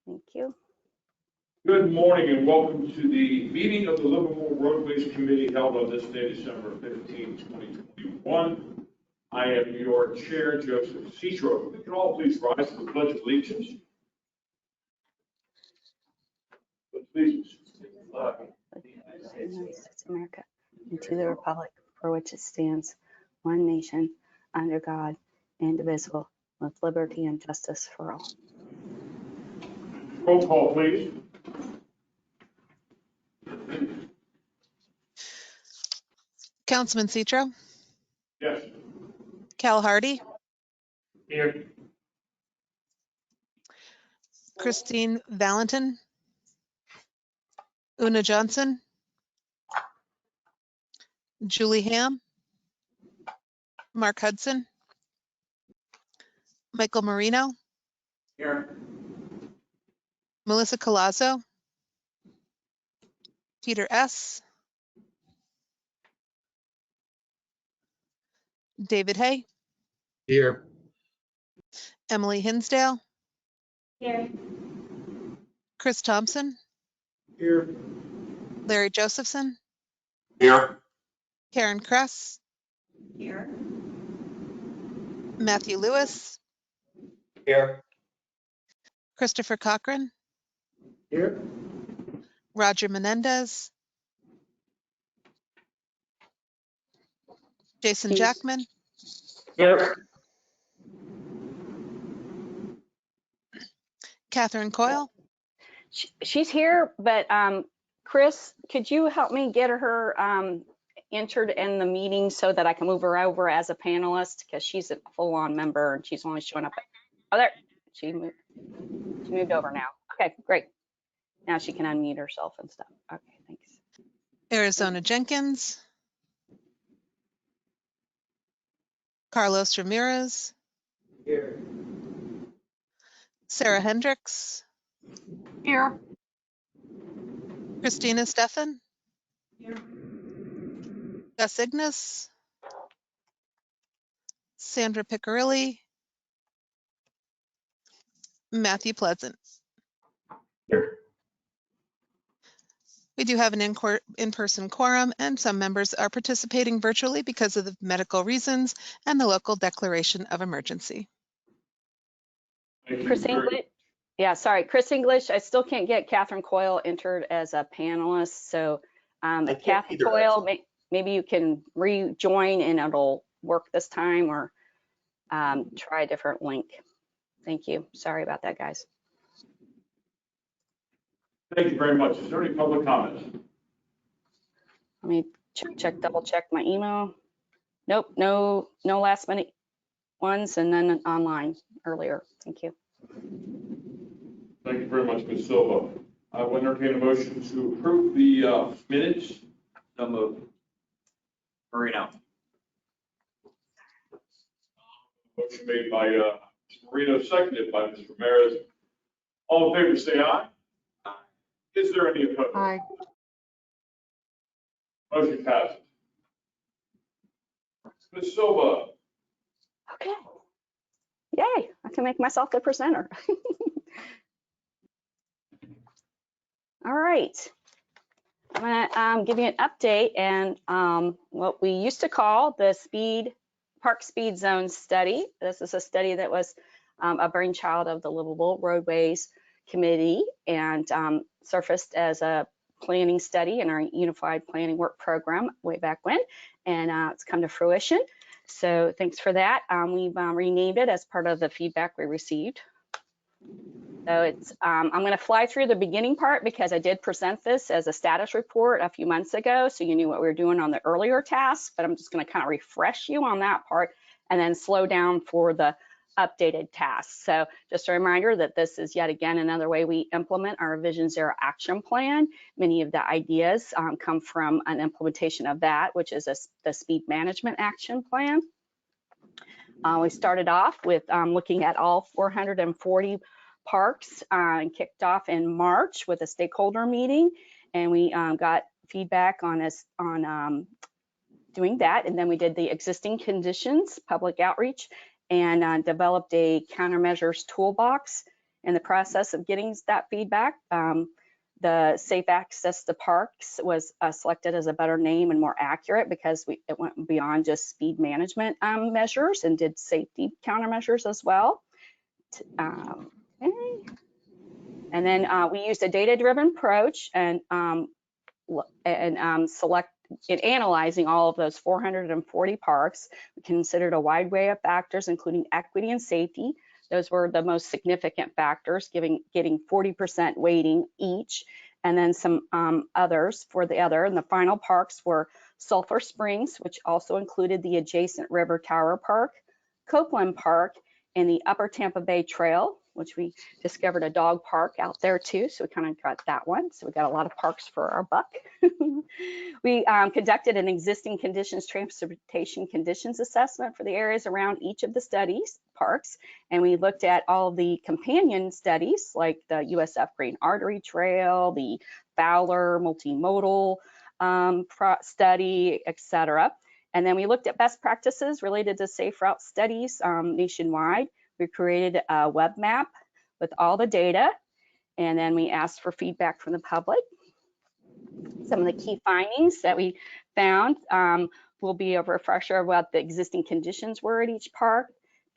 Thank you. Good morning and welcome to the meeting of the Livermore Roadways Committee held on this day, December 15, 2021. I am your chair, Joseph Citro. If we can all please rise for the Pledge of Allegiance. Please. United States of America, and to the republic for which it stands, one nation, under God, indivisible, with liberty and justice for all. Roll call, please. Councilman Citro, Yes. Cal Hardy, Here. Christine Valentin, Una Johnson, Julie Ham, Mark Hudson, Michael Marino, Here. Melissa Colazzo, Peter S., David Hay, Here. Emily Hinsdale, Here. Chris Thompson, Here. Larry Josephson, Here. Karen Kress, Here. Matthew Lewis, Here. Christopher Cochran, Here. Roger Menendez, Jason Jackman, Here. Catherine Coyle, She's here, but Chris, could you help me get her entered in the meeting so that I can move her over as a panelist, because she's a full-on member and she's only showing up. Oh, there, she moved over now. Okay, great. Now she can unmute herself and stuff. Okay, thanks. Arizona Jenkins, Carlos Ramirez, Here. Sarah Hendricks, Here. Christina Steffen, Here. Gus Ignas, Sandra Piccirilli, Matthew Pleasant. Here. We do have an in-person quorum, and some members are participating virtually because of the medical reasons and the local declaration of emergency. Chris English. Yeah, sorry, Chris English. I still can't get Catherine Coyle entered as a panelist. So Catherine Coyle, maybe you can rejoin and it'll work this time, or try a different link. Thank you. Sorry about that, guys. Thank you very much. Is there any public comments? Let me double check my email. Nope, no last minute ones, and then online earlier. Thank you. Thank you very much, Ms. Silva. I will entertain a motion to approve the minutes. So moved. Marino. Motion made by Mr. Marino, seconded by Mr. Ramirez. All in favor, say aye. Aye. Is there any opposed? Aye. Motion passes. Ms. Silva. Okay. Yay, I can make myself the presenter. All right. I'm gonna give you an update and what we used to call the Park Speed Zone Study. This is a study that was a brainchild of the Livable Roadways Committee and surfaced as a planning study in our Unified Planning Work Program way back when, and it's come to fruition. So thanks for that. We've renamed it as part of the feedback we received. So it's, I'm going to fly through the beginning part because I did present this as a status report a few months ago, so you knew what we were doing on the earlier tasks, but I'm just going to kind of refresh you on that part and then slow down for the updated tasks. So just a reminder that this is yet again another way we implement our Vision Zero action plan. Many of the ideas come from an implementation of that, which is the speed management action plan. We started off with looking at all 440 parks and kicked off in March with a stakeholder meeting, and we got feedback on us on doing that. And then we did the existing conditions, public outreach, and developed a countermeasures toolbox. In the process of getting that feedback, the safe access to parks was selected as a better name and more accurate because it went beyond just speed management measures and did safety countermeasures as well. Okay. And then we used a data-driven approach and in analyzing all of those 440 parks. We considered a wide array of factors, including equity and safety. Those were the most significant factors, getting 40% weighting each, and then some others for the other. And the final parks were Sulphur Springs, which also included the adjacent River Tower Park, Copeland Park, and the Upper Tampa Bay Trail, which we discovered a dog park out there too. So we kind of got that one. So we got a lot of parks for our buck. We conducted an existing conditions, transportation conditions assessment for the areas around each of the studies parks. And we looked at all the companion studies like the USF Green Artery Trail, the Fowler multimodal study, etc. And then we looked at best practices related to safe route studies nationwide. We created a web map with all the data, and then we asked for feedback from the public. Some of the key findings that we found will be a refresher of what the existing conditions were at each park.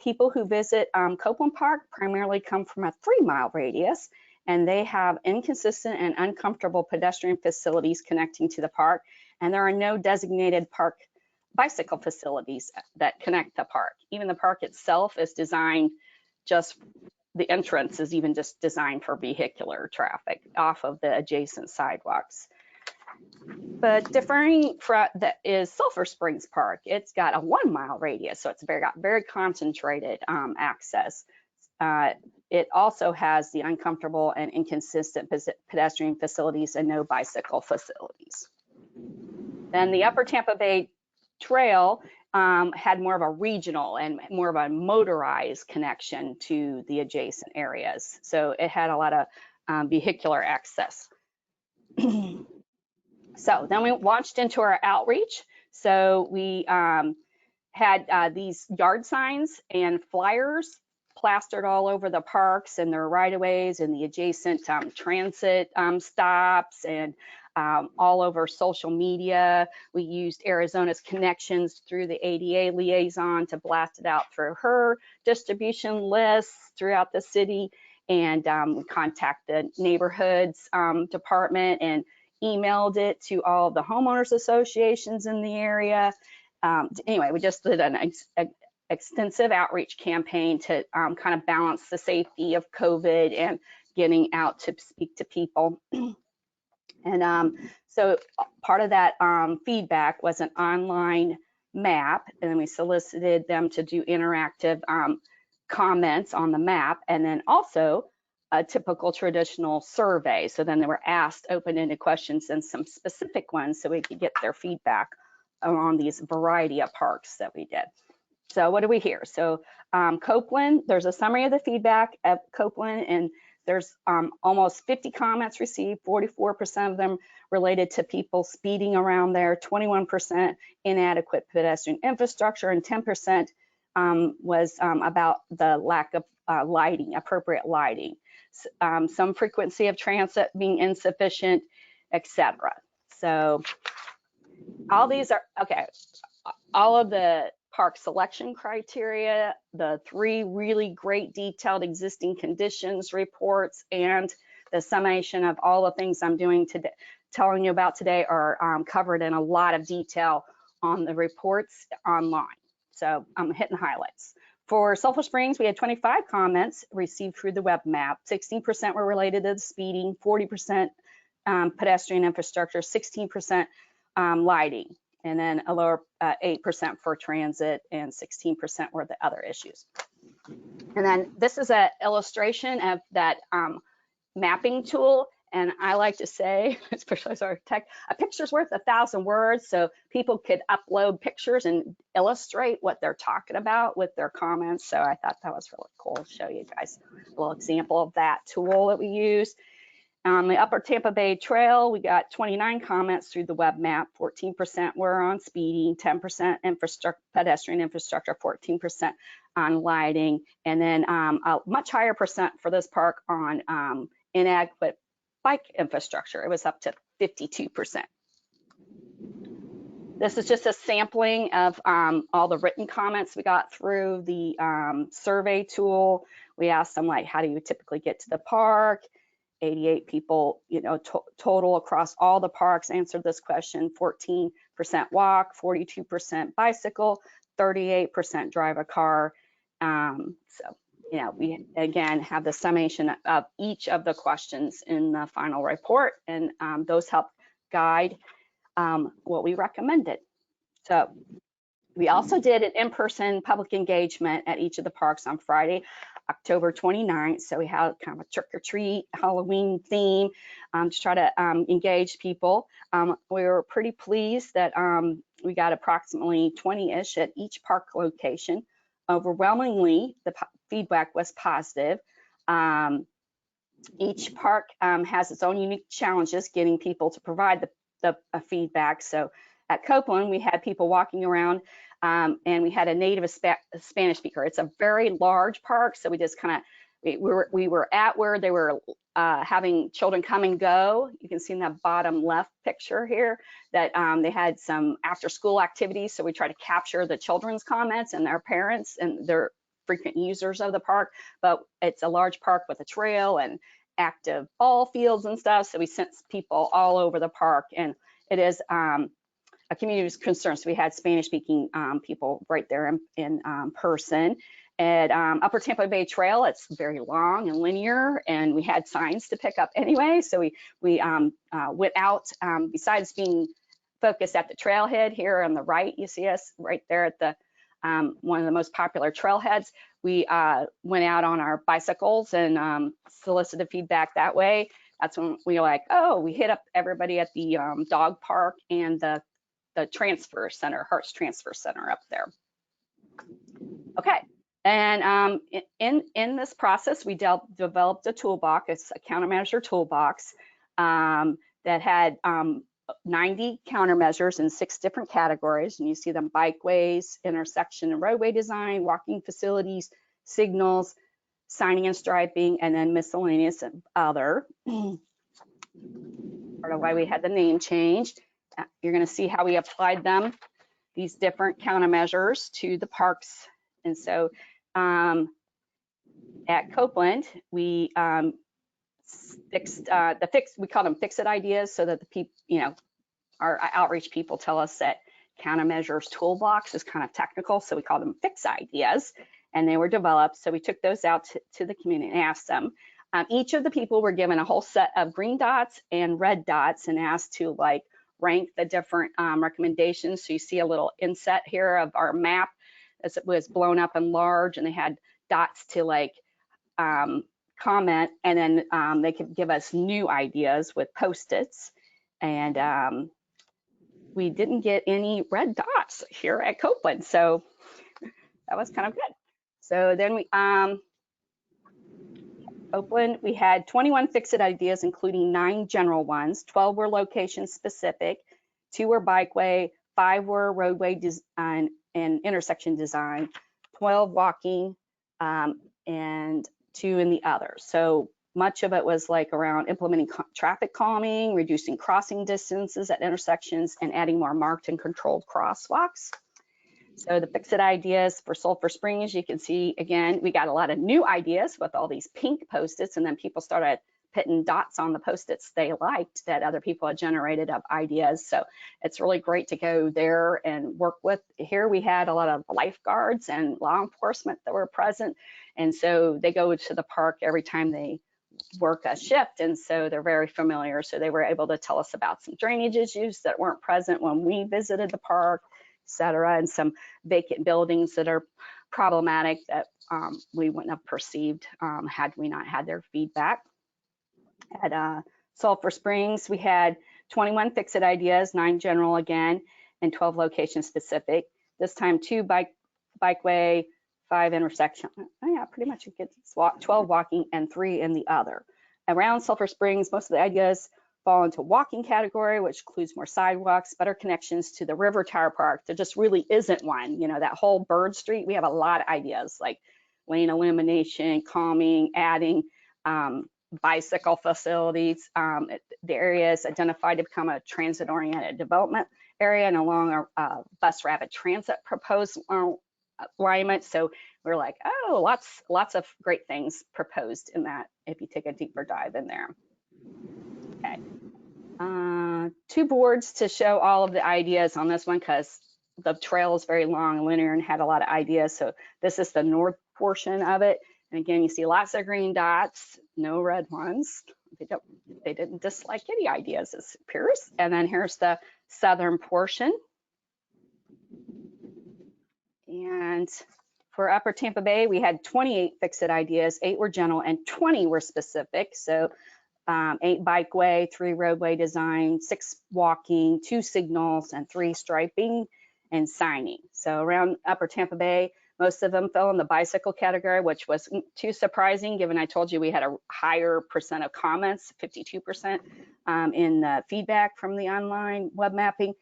People who visit Copeland Park primarily come from a 3-mile radius, and they have inconsistent and uncomfortable pedestrian facilities connecting to the park, and there are no designated park bicycle facilities that connect the park. Even the park itself is designed the entrance is even just designed for vehicular traffic off of the adjacent sidewalks. But differing from that is Sulphur Springs Park. It's got a 1-mile radius, so it's got very concentrated access. It also has the uncomfortable and inconsistent pedestrian facilities and no bicycle facilities. Then the Upper Tampa Bay Trail had more of a regional and more of a motorized connection to the adjacent areas. So it had a lot of vehicular access. So then we launched into our outreach. So we had these yard signs and flyers plastered all over the parks and their right-of-ways and the adjacent transit stops and all over social media. We used Arizona's connections through the ADA liaison to blast it out through her distribution lists throughout the city, and we contacted the neighborhoods department and emailed it to all the homeowners associations in the area. Anyway, we just did an extensive outreach campaign to kind of balance the safety of COVID and getting out to speak to people. And so part of that feedback was an online map, and then we solicited them to do interactive comments on the map, and then also a typical traditional survey. So then they were asked open-ended questions and some specific ones so we could get their feedback on these variety of parks that we did. So what do we hear? So Copeland, there's a summary of the feedback at Copeland, and there's almost 50 comments received, 44% of them related to people speeding around there, 21% inadequate pedestrian infrastructure, and 10% was about the lack of lighting, appropriate lighting, some frequency of transit being insufficient, etc. So all these are, okay, all of the park selection criteria, the 3 really great detailed existing conditions reports, and the summation of all the things I'm doing today, telling you about today, are covered in a lot of detail on the reports online. So I'm hitting highlights. For Sulphur Springs, we had 25 comments received through the web map. 16% were related to the speeding, 40% pedestrian infrastructure, 16% lighting, and then a lower 8% for transit, and 16% were the other issues. And then this is an illustration of that mapping tool. And I like to say, especially as our tech, a picture's worth 1,000 words. So people could upload pictures and illustrate what they're talking about with their comments. So I thought that was really cool to show you guys a little example of that tool that we use. On the Upper Tampa Bay Trail, we got 29 comments through the web map. 14% were on speeding, 10% pedestrian infrastructure, 14% on lighting, and then a much higher percent for this park on inadequate bike infrastructure. It was up to 52%. This is just a sampling of all the written comments we got through the survey tool. We asked them, like, how do you typically get to the park? 88 people, total across all the parks answered this question. 14% walk, 42% bicycle, 38% drive a car. We again have the summation of each of the questions in the final report, and those help guide what we recommended. So we also did an in-person public engagement at each of the parks on Friday, October 29th. So we had kind of a trick or treat Halloween theme to try to engage people. We were pretty pleased that we got approximately 20-ish at each park location. Overwhelmingly, the feedback was positive. Each park has its own unique challenges getting people to provide the feedback. So at Copeland, we had people walking around and we had a native Spanish speaker. It's a very large park, so we just kind of, we were at where they were having children come and go. You can see in the bottom left picture here that they had some after school activities. So we try to capture the children's comments and their parents, and they're frequent users of the park, but it's a large park with a trail and active ball fields and stuff. So we sent people all over the park, and it is a community of concern. So we had Spanish speaking people right there in person. At Upper Tampa Bay Trail, it's very long and linear, and we had signs to pick up anyway. So we went out, besides being focused at the trailhead here on the right, you see us right there at the one of the most popular trailheads. We went out on our bicycles and solicited feedback that way. That's when we were like, oh, we hit up everybody at the dog park and the transfer center, Hertz Transfer Center up there. Okay, and in this process, we developed a toolbox. It's a countermeasure toolbox that had 90 countermeasures in 6 different categories, and you see them: bikeways, intersection and roadway design, walking facilities, signals, signing and striping, and then miscellaneous and other. Part of why we had the name changed. You're going to see how we applied them, these different countermeasures, to the parks. And so at Copeland, we we call them fix-it ideas, so that the people, our outreach people tell us that countermeasures toolbox is kind of technical, so we call them fix ideas, and they were developed. So we took those out to the community and asked them. Each of the people were given a whole set of green dots and red dots and asked to rank the different recommendations. So you see a little inset here of our map as it was blown up and large, and they had dots to comment, and then they could give us new ideas with Post-its. And we didn't get any red dots here at Copeland, so that was kind of good. So then we Copeland, we had 21 fix-it ideas, including 9 general ones. 12 were location specific, 2 were bikeway, 5 were roadway design and intersection design, 12 walking, and 2 in the other. So much of it was around implementing traffic calming, reducing crossing distances at intersections, and adding more marked and controlled crosswalks. So the fix-it ideas for Sulphur Springs, you can see, again, we got a lot of new ideas with all these pink Post-its, and then people started putting dots on the Post-its they liked that other people had generated of ideas. So it's really great to go there and work with. Here we had a lot of lifeguards and law enforcement that were present, and so they go to the park every time they work a shift, and so they're very familiar. So they were able to tell us about some drainage issues that weren't present when we visited the park, etc., and some vacant buildings that are problematic that we wouldn't have perceived had we not had their feedback. At Sulphur Springs, we had 21 fix-it ideas, 9 general again, and 12 location specific. This time 2 bikeway, 5 intersection. Oh yeah, pretty much it gets 12 walking and 3 in the other. around Sulphur Springs, most of the ideas fall into walking category, which includes more sidewalks, better connections to the River Tower Park. There just really isn't one. You know, that whole Bird Street, we have a lot of ideas like lane illumination, calming, adding bicycle facilities. The area is identified to become a transit-oriented development area and along a bus rapid transit proposed alignment. So we're like, oh, lots of great things proposed in that if you take a deeper dive in there. Okay. 2 boards to show all of the ideas on this one because the trail is very long and linear and had a lot of ideas. So this is the north portion of it. And again, you see lots of green dots, no red ones. They didn't dislike any ideas, it appears. And then here's the southern portion. And for Upper Tampa Bay, we had 28 fix-it ideas, 8 were general and 20 were specific. So 8 bikeway, 3 roadway design, 6 walking, 2 signals, and 3 striping and signing. So around Upper Tampa Bay, most of them fell in the bicycle category, which was too surprising given I told you we had a higher percent of comments, 52% in the feedback from the online web mapping.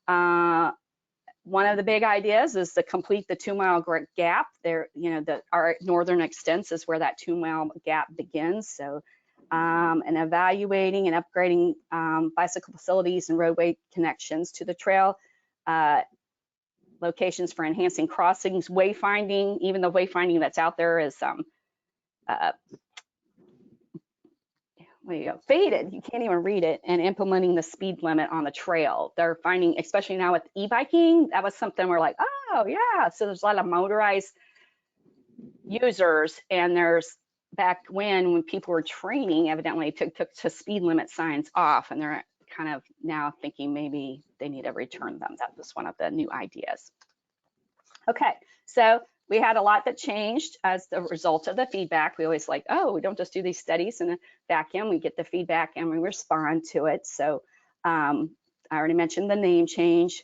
One of the big ideas is to complete the 2-mile gap. There, you know, our northern extents is where that 2-mile gap begins. So, and evaluating and upgrading bicycle facilities and roadway connections to the trail. Locations for enhancing crossings, wayfinding. Even the wayfinding that's out there is faded. You can't even read it. And implementing the speed limit on the trail. They're finding, especially now with e-biking, that was something we're like, oh yeah. So there's a lot of motorized users, and there's back when people were training, evidently took the speed limit signs off, and they're kind of now thinking maybe they need to return them. That was one of the new ideas. Okay, so we had a lot that changed as the result of the feedback. We always like, oh, we don't just do these studies in the back end, we get the feedback and we respond to it. So I already mentioned the name change,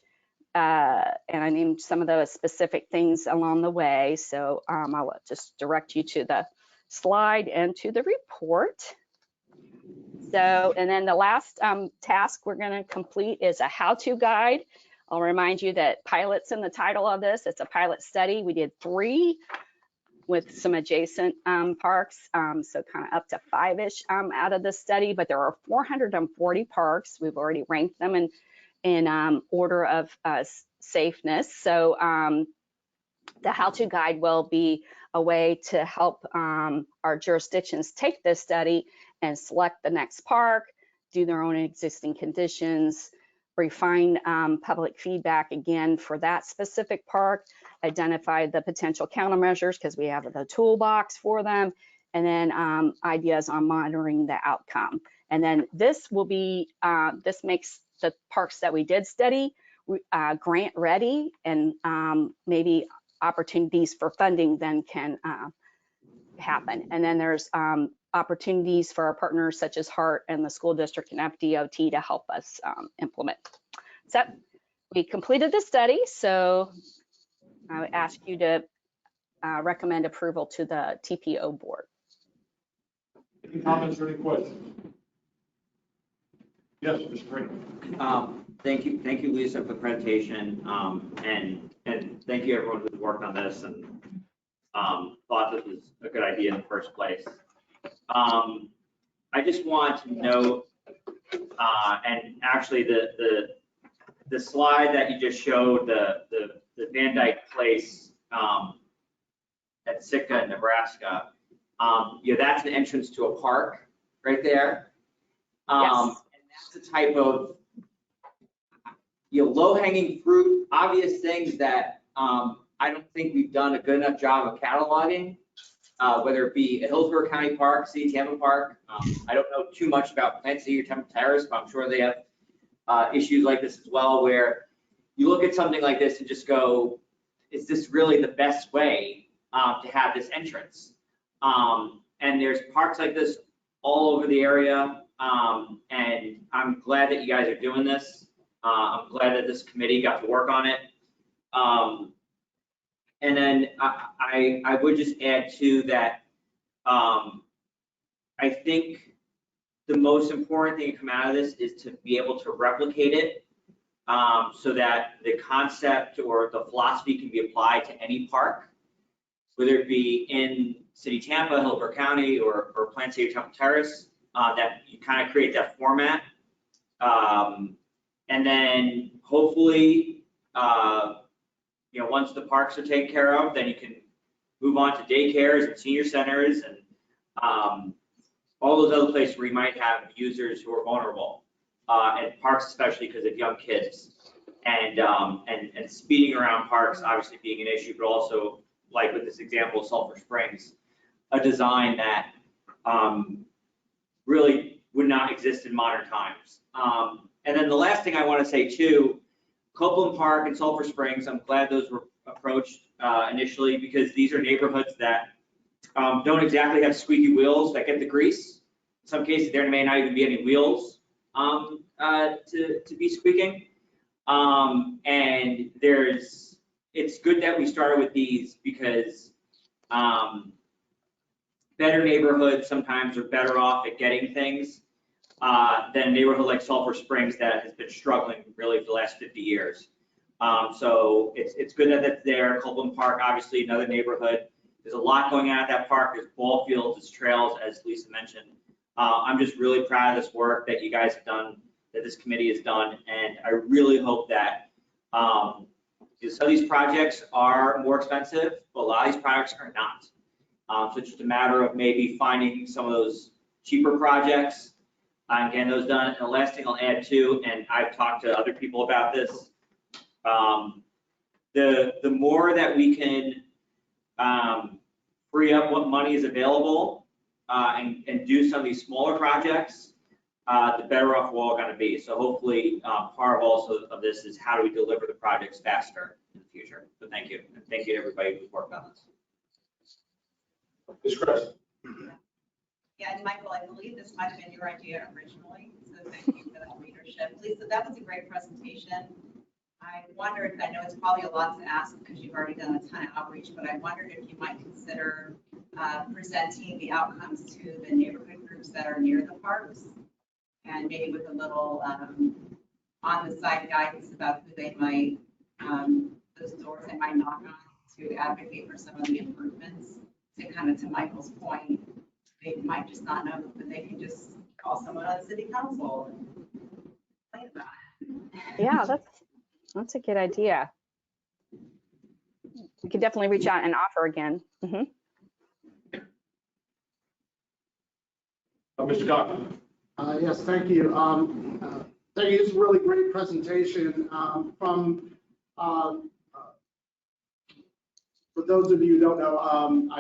and I named some of those specific things along the way. So I'll just direct you to the slide and to the report. So, and then the last task we're going to complete is a how-to guide. I'll remind you that pilot's in the title of this. It's a pilot study. We did 3 with some adjacent parks, so kind of up to 5-ish out of the study, but there are 440 parks. We've already ranked them in order of safeness. So the how-to guide will be a way to help our jurisdictions take this study and select the next park, do their own existing conditions, refine public feedback again for that specific park, identify the potential countermeasures because we have the toolbox for them, and then ideas on monitoring the outcome. And then this will be, this makes the parks that we did study grant ready, and maybe opportunities for funding then can happen. And then there's opportunities for our partners such as HART and the school district and FDOT to help us implement. So we completed the study, so I would ask you to recommend approval to the TPO board. Any comments or any questions? Yes, Mr. Green. Thank you, Lisa, for the presentation, and thank you everyone who's worked on this and thought this was a good idea in the first place. I just want to note, and actually the slide that you just showed, the Van Dyke Place at Sitka, Nebraska, that's an entrance to a park right there. Yes. And that's the type of low-hanging fruit, obvious things that I don't think we've done a good enough job of cataloging, whether it be a Hillsborough County Park, City Tampa Park. I don't know too much about Plant City or Temple Terrace, but I'm sure they have issues like this as well, where you look at something like this and just go, is this really the best way to have this entrance? And there's parks like this all over the area, and I'm glad that you guys are doing this. I'm glad that this committee got to work on it. And then I would just add to that, I think the most important thing to come out of this is to be able to replicate it so that the concept or the philosophy can be applied to any park, whether it be in City Tampa, Hillsborough County, or Plant City Temple Terrace, that you kind of create that format. And then hopefully, once the parks are taken care of, then you can move on to daycares and senior centers and all those other places where you might have users who are vulnerable, and parks especially because of young kids. And speeding around parks obviously being an issue, but also like with this example of Sulphur Springs, a design that really would not exist in modern times. And then the last thing I want to say too, Copeland Park and Sulphur Springs, I'm glad those were approached initially because these are neighborhoods that don't exactly have squeaky wheels that get the grease. In some cases, there may not even be any wheels to be squeaking. And it's good that we started with these because better neighborhoods sometimes are better off at getting things than a neighborhood like Sulphur Springs that has been struggling really for the last 50 years. So it's good that it's there. Copeland Park, obviously another neighborhood. There's a lot going on at that park. There's ball fields, there's trails, as Lisa mentioned. I'm just really proud of this work that you guys have done, that this committee has done, and I really hope that some of these projects are more expensive, but a lot of these projects are not. So it's just a matter of maybe finding some of those cheaper projects and getting those done. And the last thing I'll add too, and I've talked to other people about this, the more that we can free up what money is available and do some of these smaller projects, the better off we're all going to be. So hopefully part of also of this is how do we deliver the projects faster in the future. So thank you. And thank you to everybody who's worked on this. Ms. Chris. Yeah, and Michael, I believe this might have been your idea originally, so thank you for that leadership. Lisa, that was a great presentation. I wondered, I know it's probably a lot to ask because you've already done a ton of outreach, but I wondered if you might consider presenting the outcomes to the neighborhood groups that are near the parks, and maybe with a little on-the-side guidance about who they might, those doors they might knock on to advocate for some of the improvements. To kind of, to Michael's point, they might just not know, but they can just call someone on the city council and complain about it. Yeah, that's a good idea. We could definitely reach out and offer again. Mr. Copeland. Yes, thank you. Thank you. It's a really great presentation from. For those of you who don't know, I'm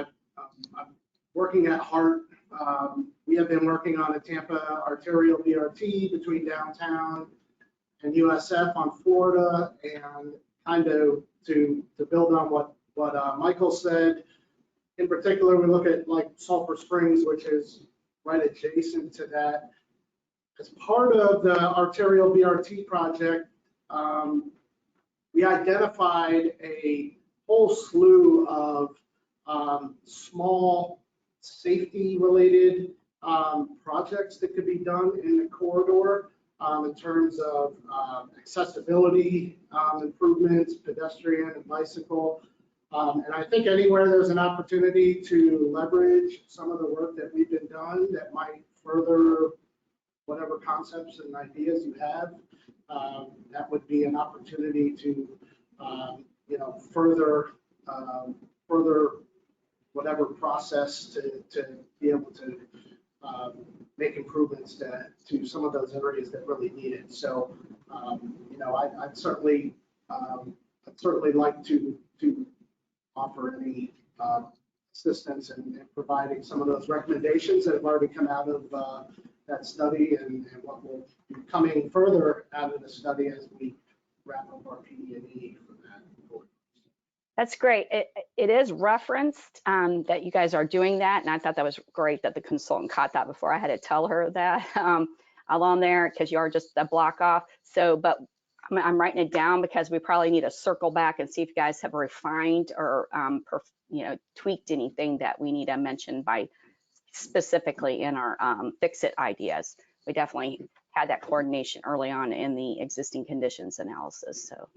working at HART. We have been working on a Tampa arterial BRT between downtown and USF on Florida, and kind of to build on what Michael said. In particular, we look at like Sulphur Springs, which is right adjacent to that. As part of the arterial BRT project, we identified a whole slew of small safety-related projects that could be done in the corridor in terms of accessibility improvements, pedestrian and bicycle. And I think anywhere there's an opportunity to leverage some of the work that we've been done that might further whatever concepts and ideas you have, that would be an opportunity to, further whatever process to be able to make improvements to some of those areas that really need it. So, I'd certainly like to offer any assistance in providing some of those recommendations that have already come out of that study and what will be coming further out of the study as we wrap up our PD&E from that. That's great. It is referenced that you guys are doing that, and I thought that was great that the consultant caught that before I had to tell her that along there, because you are just a block off. So, but I'm writing it down because we probably need to circle back and see if you guys have refined or tweaked anything that we need to mention by specifically in our fix-it ideas. We definitely had that coordination early on in the existing conditions analysis. So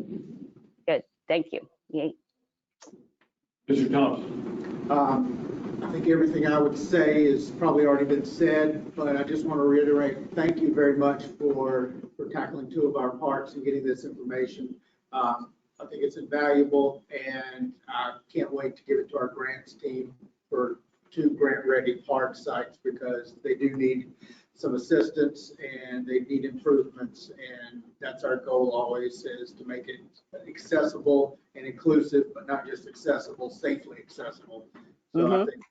good, thank you. Yay. Mr. Thompson. I think everything I would say has probably already been said, but I just want to reiterate, thank you very much for tackling 2 of our parks and getting this information. I think it's invaluable, and I can't wait to give it to our grants team for 2 grant-ready park sites, because they do need some assistance and they need improvements, and that's our goal always, is to make it accessible and inclusive, but not just accessible, safely accessible. So I think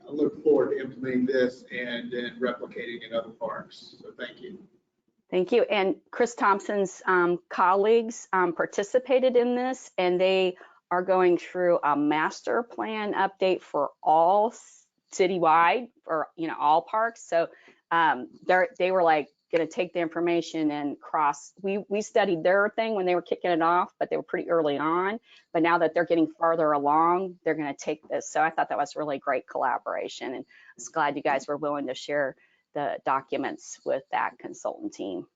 I look forward to implementing this and then replicating in other parks. So thank you. Thank you. And Chris Thompson's colleagues participated in this, and they are going through a master plan update for all citywide, for all parks. So they were like going to take the information and cross. We studied their thing when they were kicking it off, but they were pretty early on. But now that they're getting farther along, they're going to take this. So I thought that was really great collaboration, and I was glad you guys were willing to share the documents with that consultant team.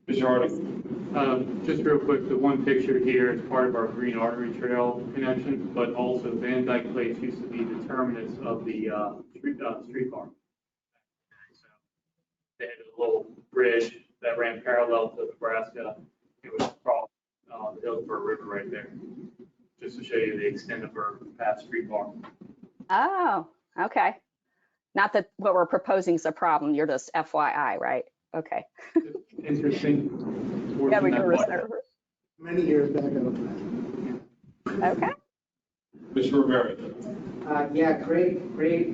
Mr. Harding. Just real quick, the one picture here is part of our Green Artery Trail connection, but also Van Dyke Place used to be the terminus of the streetcar. So they had a little bridge that ran parallel to Nebraska. It was across the Hillsborough River right there, just to show you the extent of our past streetcar. Oh, okay. Not that what we're proposing is a problem, you're just FYI, right? Okay. Interesting. Yeah, we can reserve. Many years back. Okay. Mr. Ramirez. Yeah, great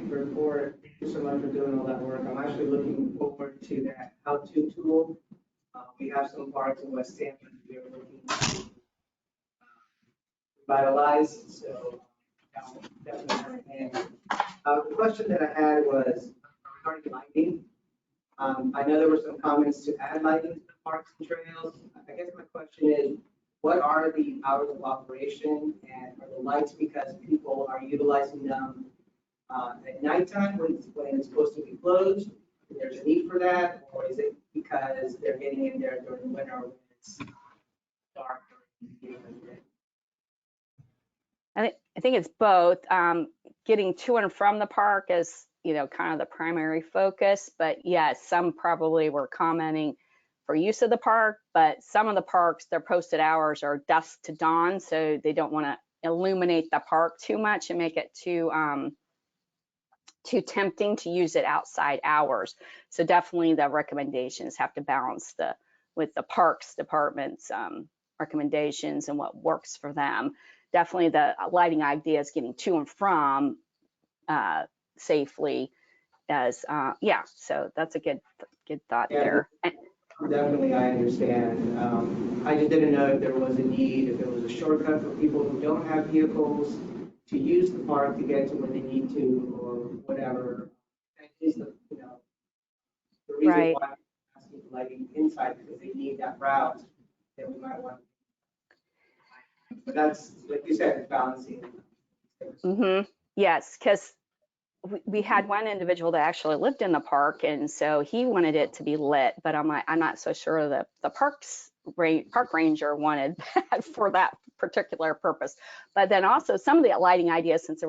report. Thank you so much for doing all that work. I'm actually looking forward to that how-to tool. We have some parks in West Tampa that we are looking to revitalize, so definitely. The question that I had was regarding lighting. I know there were some comments to add lighting to the parks and trails. I guess my question is, what are the hours of operation, and are the lights because people are utilizing them at nighttime when it's supposed to be closed? There's a need for that, or is it because they're getting in there during the winter when it's dark? I think it's both. Getting to and from the park is, kind of the primary focus, but yes, some probably were commenting for use of the park, but some of the parks, their posted hours are dusk to dawn, so they don't want to illuminate the park too much and make it too tempting to use it outside hours. So definitely the recommendations have to balance with the parks department's recommendations and what works for them. Definitely the lighting idea is getting to and from safely as so that's a good thought there. Definitely, I understand. I just didn't know if there was a need, if there was a shortcut for people who don't have vehicles to use the park to get to where they need to, or whatever. That is the reason Right. why I'm asking for lighting inside, because they need that route that we might want. But that's, like you said, it's balancing. Yes, because we had one individual that actually lived in the park, and so he wanted it to be lit, but I'm not so sure that the park ranger wanted that for that particular purpose. But then also some of the lighting ideas, since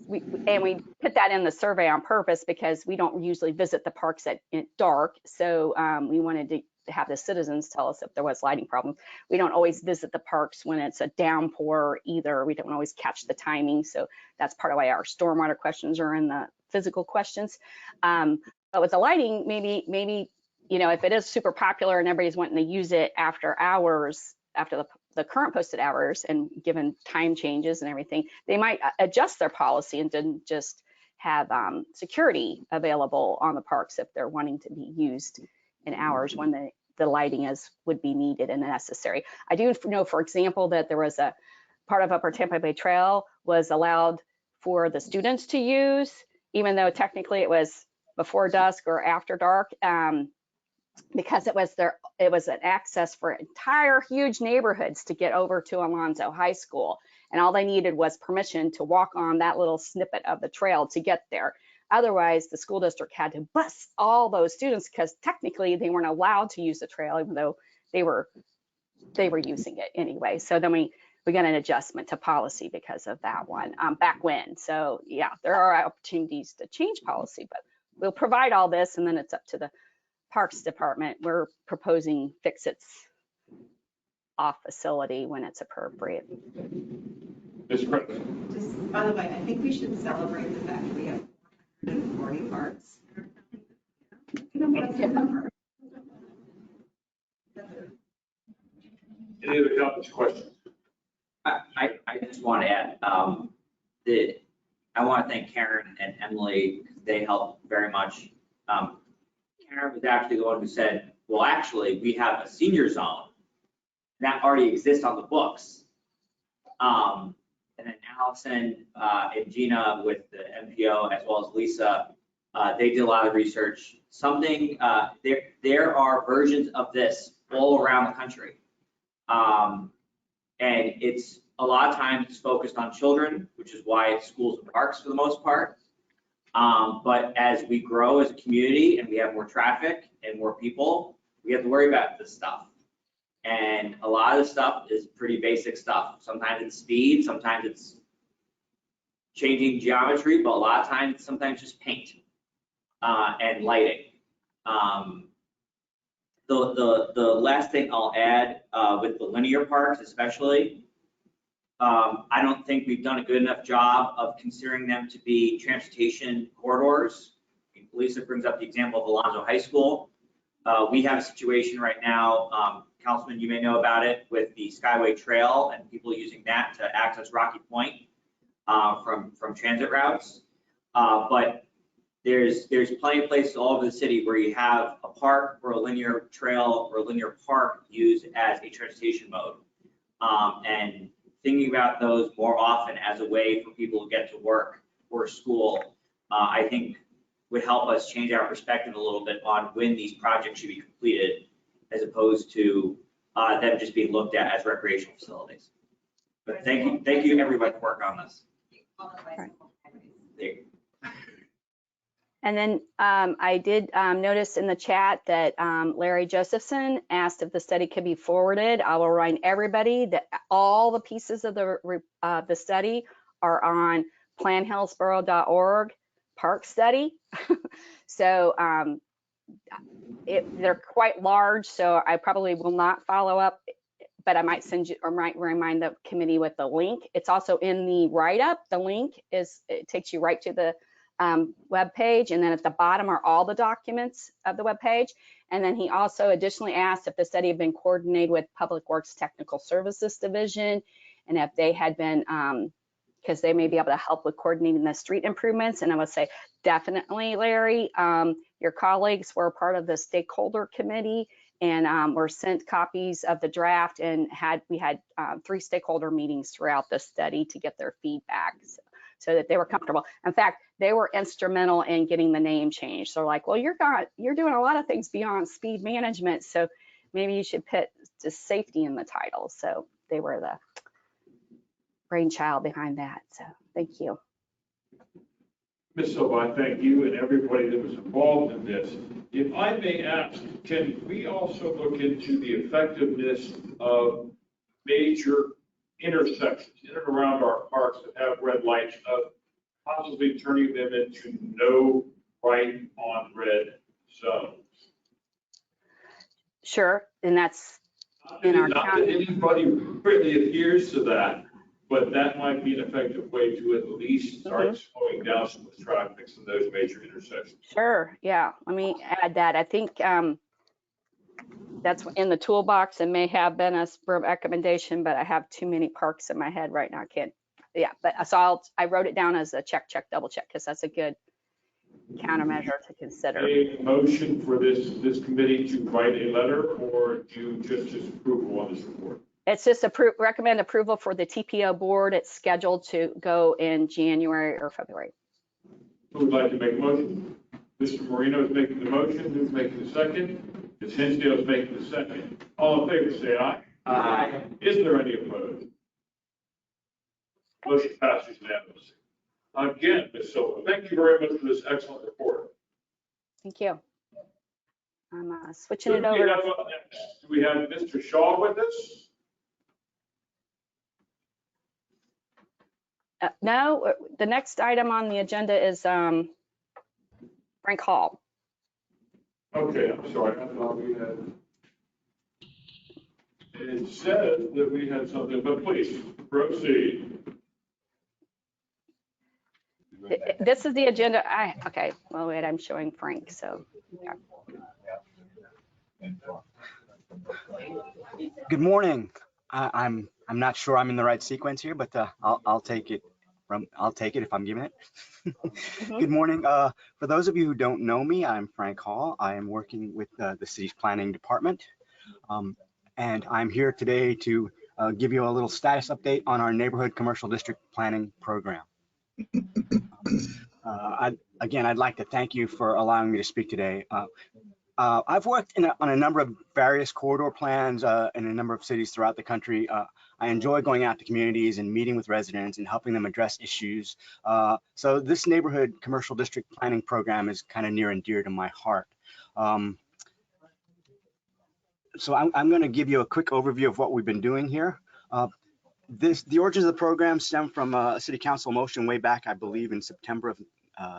we put that in the survey on purpose because we don't usually visit the parks at dark, so we wanted to have the citizens tell us if there was lighting problems. We don't always visit the parks when it's a downpour either. We don't always catch the timing, so that's part of why our stormwater questions are in the physical questions. But with the lighting, maybe if it is super popular and everybody's wanting to use it after hours, after the current posted hours, and given time changes and everything, they might adjust their policy and then just have security available on the parks if they're wanting to be used in hours when the lighting would be needed and necessary. I do know, for example, that there was a part of Upper Tampa Bay Trail was allowed for the students to use, even though technically it was before dusk or after dark. because it was an access for entire huge neighborhoods to get over to Alonzo High School. And all they needed was permission to walk on that little snippet of the trail to get there. Otherwise, the school district had to bus all those students because technically they weren't allowed to use the trail, even though they were using it anyway. So then we got an adjustment to policy because of that one back when. So yeah, there are opportunities to change policy, but we'll provide all this, and then it's up to the Parks Department. We're proposing fix-its off facility when it's appropriate. Mr. President. Just, by the way, I think we should celebrate the fact that we have 440 parks. Any other comments, questions? I just want to add, I want to thank Karen and Emily, because they helped very much. Karen was actually the one who said, well, actually, we have a senior zone that already exists on the books. And then Allison and Gina with the MPO, as well as Lisa, they did a lot of research. There are versions of this all around the country. And it's a lot of times it's focused on children, which is why it's schools and parks for the most part. But as we grow as a community and we have more traffic and more people, we have to worry about this stuff. And a lot of the stuff is pretty basic stuff. Sometimes it's speed, sometimes it's changing geometry, but a lot of times it's sometimes just paint and lighting. The last thing I'll add with the linear parks especially, I don't think we've done a good enough job of considering them to be transportation corridors. Lisa brings up the example of Alonzo High School. We have a situation right now, Councilman, you may know about it, with the Skyway Trail and people using that to access Rocky Point from transit routes. But there's plenty of places all over the city where you have a park or a linear trail or a linear park used as a transportation mode. And thinking about those more often as a way for people to get to work or school, I think would help us change our perspective a little bit on when these projects should be completed, as opposed to them just being looked at as recreational facilities. But thank you everybody for working on this. And then I did notice in the chat that Larry Josephson asked if the study could be forwarded. I will remind everybody that all the pieces of the study are on planhillsboro.org park study. So they're quite large, so I probably will not follow up, but I might send you or might remind the committee with the link. It's also in the write-up. The link it takes you right to the web page, and then at the bottom are all the documents of the web page. And then he also additionally asked if the study had been coordinated with Public Works Technical Services Division, and if they had been, because they may be able to help with coordinating the street improvements. And I would say definitely, Larry, your colleagues were part of the stakeholder committee and were sent copies of the draft, and we had 3 stakeholder meetings throughout the study to get their feedback. So that they were comfortable. In fact, they were instrumental in getting the name changed. So like, well, you're doing a lot of things beyond speed management, so maybe you should put just safety in the title. So they were the brainchild behind that. So thank you. Ms. Silva, I thank you and everybody that was involved in this. If I may ask, can we also look into the effectiveness of major intersections in and around our parks that have red lights, of possibly turning them into no right on red zones? Sure, and that's in our not county. that anybody really adheres to that, but that might be an effective way to at least start slowing down some of the traffic in those major intersections. Sure, yeah, let me add that. I think that's in the toolbox and may have been a recommendation, but I have too many parks in my head right now. I can't, yeah, but so I wrote it down as a check, double check, because that's a good countermeasure to consider. A motion for this committee to write a letter, or do just approval on this report? It's just recommend approval for the TPO board. It's scheduled to go in January or February. Who would like to make a motion? Mr. Marino is making the motion. Who's making the second? Ms. Hinsdale is making the second. All in favor, say aye. Aye. Is there any opposed? Motion passes unanimously. Again, Ms. Sulphur, thank you very much for this excellent report. Thank you. I'm switching Who it do we over. have up next? Do we have Mr. Shaw with us? No, the next item on the agenda is Frank Hall. Okay, I'm sorry, I thought we had. It says that we had something, but please proceed. This is the agenda. Okay, well, wait, I'm showing Frank, so. Yeah. Good morning. I'm not sure I'm in the right sequence here, but I'll take it if I'm given it. Good morning. For those of you who don't know me, I'm Frank Hall. I am working with the city's planning department, and I'm here today to give you a little status update on our neighborhood commercial district planning program. I'd like to thank you for allowing me to speak today. I've worked on a number of various corridor plans in a number of cities throughout the country. I enjoy going out to communities and meeting with residents and helping them address issues. So this neighborhood commercial district planning program is kind of near and dear to my heart. So I'm going to give you a quick overview of what we've been doing here. The origins of the program stem from a city council motion way back, I believe, in September of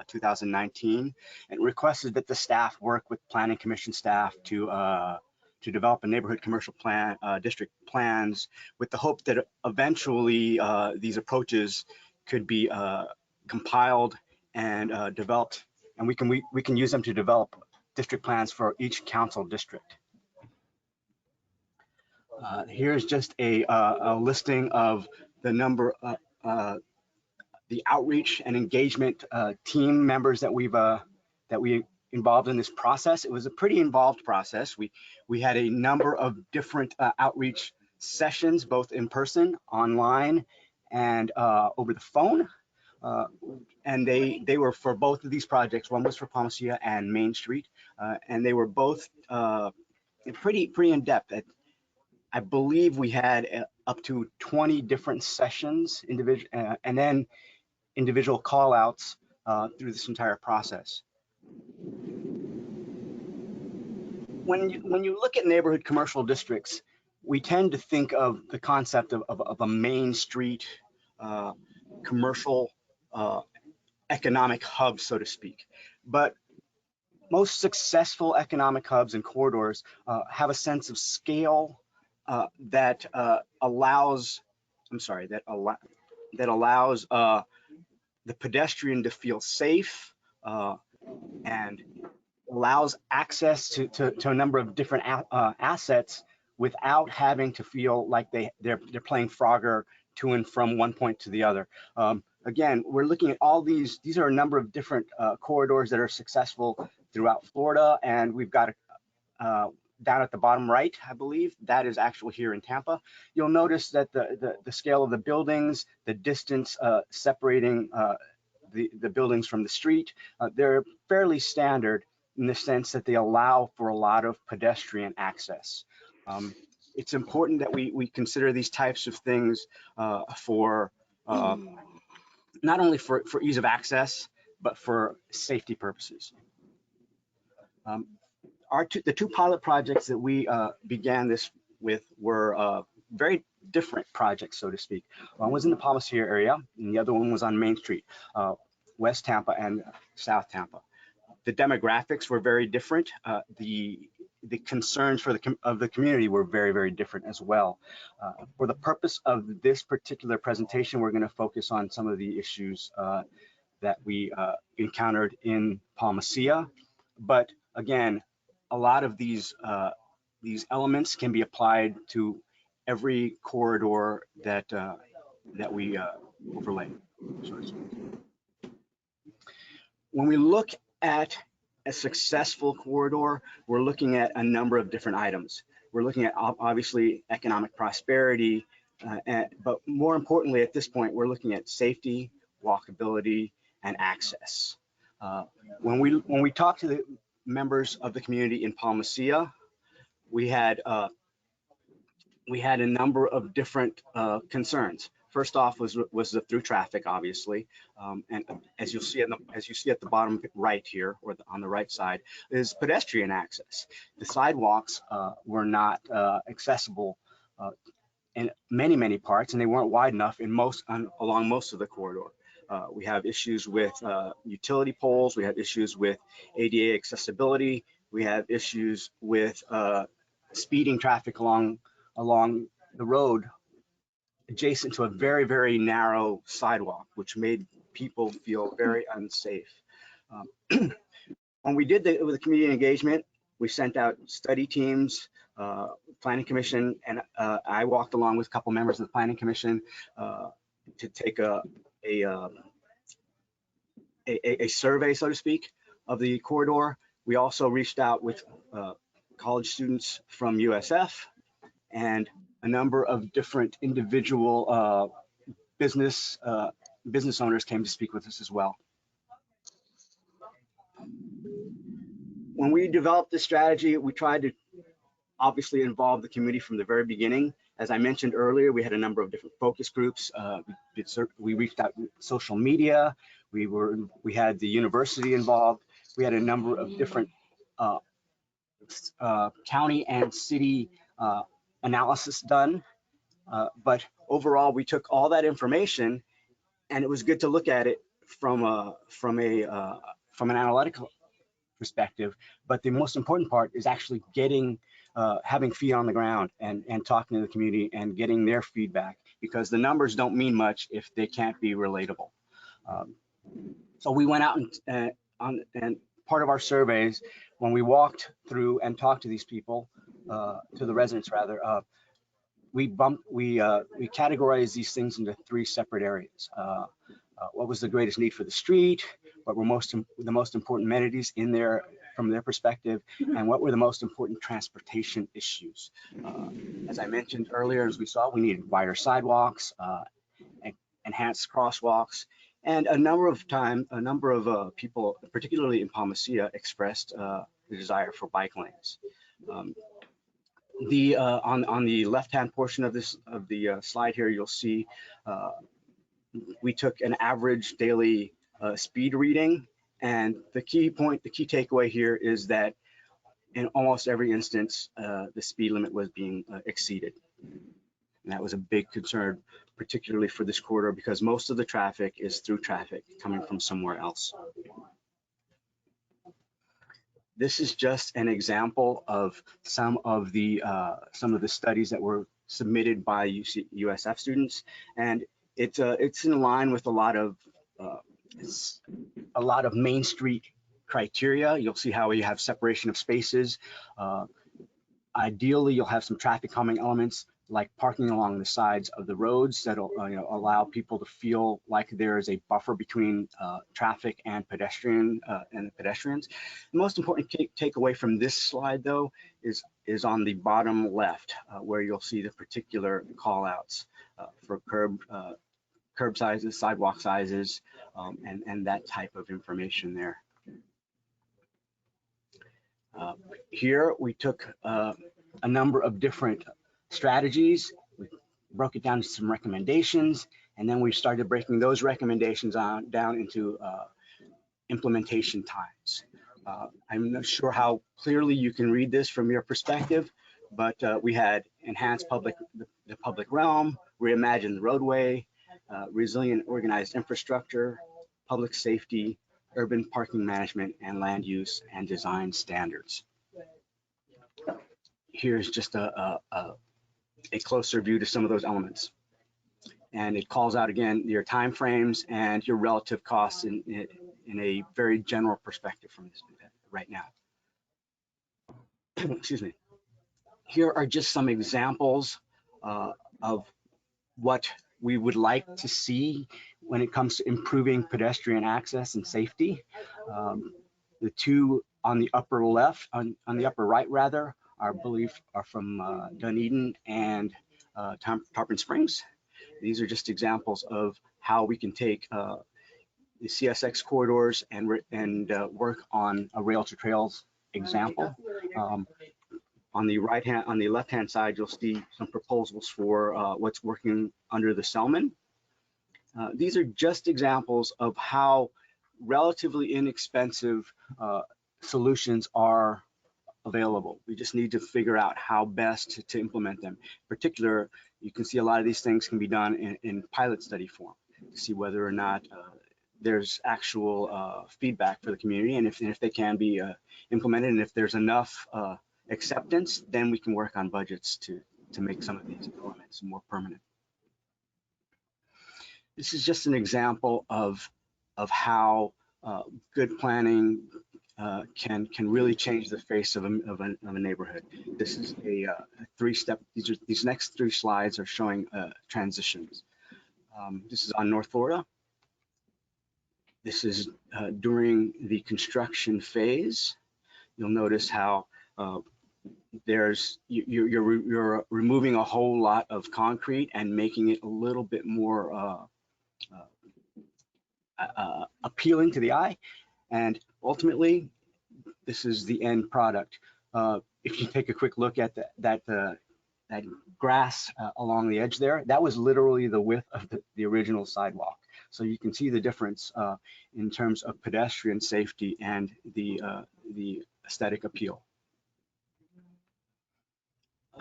2019, and requested that the staff work with planning commission staff to develop a neighborhood commercial plan district plans, with the hope that eventually these approaches could be compiled and developed, and we can use them to develop district plans for each council district. Here's just a listing of the number of the outreach and engagement team members that we involved in this process. It was a pretty involved process. We had a number of different outreach sessions, both in person, online, and over the phone. And they were for both of these projects. One was for Palmacia and Main Street, and they were both pretty in depth. I believe we had up to 20 different sessions, and then individual call outs through this entire process. When you look at neighborhood commercial districts, we tend to think of the concept of a main street commercial economic hub, so to speak. But most successful economic hubs and corridors have a sense of scale that allows the pedestrian to feel safe and allows access to a number of different assets without having to feel like they're playing Frogger to and from one point to the other. Again, we're looking at all these are a number of different corridors that are successful throughout Florida, and we've got down at the bottom right, I believe, that is actually here in Tampa. You'll notice that the scale of the buildings, the distance separating the buildings from the street, they're fairly standard in the sense that they allow for a lot of pedestrian access. It's important that we consider these types of things for not only for ease of access, but for safety purposes. The two pilot projects that we began this with were very different projects, so to speak. One was in the Palmacia area, and the other one was on Main Street, West Tampa and South Tampa. The demographics were very different. The concerns of the community were very different as well. For the purpose of this particular presentation, we're going to focus on some of the issues that we encountered in Palmacia, but again, a lot of these elements can be applied to every corridor that we overlay. When we look at a successful corridor, we're looking at a number of different items. We're looking at obviously economic prosperity, but more importantly at this point, we're looking at safety, walkability, and access. When we talked to the members of the community in Palmacia, we had a number of different concerns. First off was the through traffic, obviously, and as you see at the bottom right here, or on the right side, is pedestrian access. The sidewalks were not accessible in many parts, and they weren't wide enough along most of the corridor. We have issues with utility poles. We have issues with ADA accessibility. We have issues with speeding traffic along the road adjacent to a very narrow sidewalk, which made people feel very unsafe. When we did the community engagement, we sent out study teams, planning commission, and I walked along with a couple members of the planning commission to take a survey, so to speak, of the corridor. We also reached out with college students from USF and a number of different individual business owners came to speak with us as well. When we developed this strategy, we tried to obviously involve the community from the very beginning. As I mentioned earlier, we had a number of different focus groups. We reached out with social media. We had the university involved. We had a number of different county and city analysis done. But overall, we took all that information, and it was good to look at it from an analytical perspective. But the most important part is actually having feet on the ground and talking to the community and getting their feedback, because the numbers don't mean much if they can't be relatable. So we went out and part of our surveys, when we walked through and talked to these people, to the residents rather, we categorized these things into 3 separate areas. What was the greatest need for the street? What were the most important amenities in there from their perspective? And what were the most important transportation issues? As I mentioned earlier, as we saw, we needed wider sidewalks, enhanced crosswalks, and a number of people, particularly in Palmacia, expressed the desire for bike lanes. On the left-hand portion of the slide here, you'll see we took an average daily speed reading, and the key takeaway here is that in almost every instance, the speed limit was being exceeded. And that was a big concern, particularly for this corridor, because most of the traffic is through traffic coming from somewhere else. This is just an example of some of the studies that were submitted by USF students, and it's in line with a lot of Main Street criteria. You'll see how we have separation of spaces. Ideally, you'll have some traffic calming elements like parking along the sides of the roads that'll allow people to feel like there is a buffer between traffic and pedestrians. The most important takeaway from this slide, though, is on the bottom left, where you'll see the particular call outs for curb sizes, sidewalk sizes, and that type of information there. Here we took a number of different strategies. We broke it down to some recommendations, and then we started breaking those recommendations down into implementation times. I'm not sure how clearly you can read this from your perspective, but we had enhanced the public realm, reimagine the roadway, resilient organized infrastructure, public safety, urban parking management, and land use and design standards. Here's just a closer view to some of those elements. And it calls out again your timeframes and your relative costs in a very general perspective from this right now. Excuse me. Here are just some examples of what we would like to see when it comes to improving pedestrian access and safety. The 2 on the upper left, on the upper right rather, I believe are from Dunedin and Tarpon Springs. These are just examples of how we can take the CSX corridors and work on a rail to trails example. On the left-hand side, you'll see some proposals for what's working under the Selman. These are just examples of how relatively inexpensive solutions are available. We just need to figure out how best to implement them. In particular, you can see a lot of these things can be done in pilot study form to see whether or not there's actual feedback for the community, and if they can be implemented, and if there's enough acceptance, then we can work on budgets to make some of these elements more permanent. This is just an example of how good planning can really change the face of a neighborhood. This is a three-step. These next three slides are showing transitions. This is on North Florida. This is during the construction phase. You'll notice how you're removing a whole lot of concrete and making it a little bit more appealing to the eye, and ultimately this is the end product. If you take a quick look at that grass along the edge there, that was literally the width of the original sidewalk. So you can see the difference in terms of pedestrian safety and the aesthetic appeal.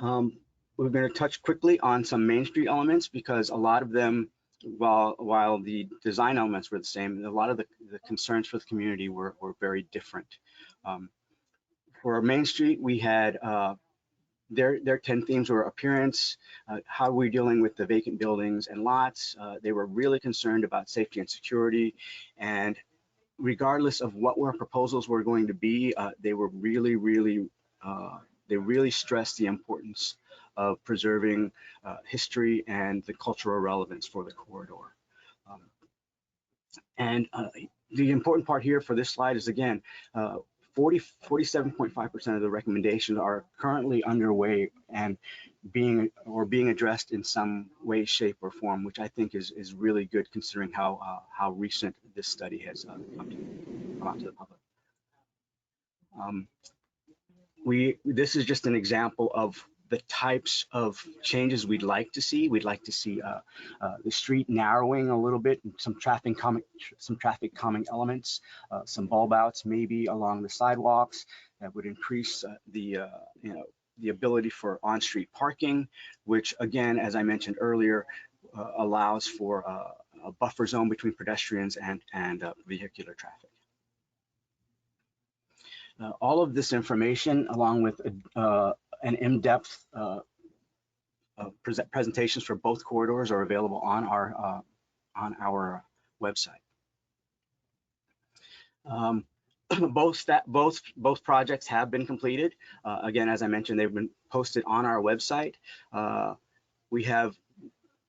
We're going to touch quickly on some Main Street elements because a lot of them, while the design elements were the same, a lot of the concerns for the community were very different. For Main Street, we had their 10 themes were appearance, how we're dealing with the vacant buildings and lots. They were really concerned about safety and security, and regardless of what our proposals were going to be, they were really stressed the importance of preserving history and the cultural relevance for the corridor. The important part here for this slide is, again, 47.5% of the recommendations are currently underway and being addressed in some way, shape, or form, which I think is really good considering how recent this study has come out to the public. This is just an example of the types of changes we'd like to see. We'd like to see the street narrowing a little bit, some traffic calming elements, some bulb outs maybe along the sidewalks that would increase the ability for on-street parking, which again, as I mentioned earlier, allows for a buffer zone between pedestrians and vehicular traffic. All of this information, along with an in-depth presentations for both corridors, are available on our website. Both projects have been completed. Again, as I mentioned, they've been posted on our website. We have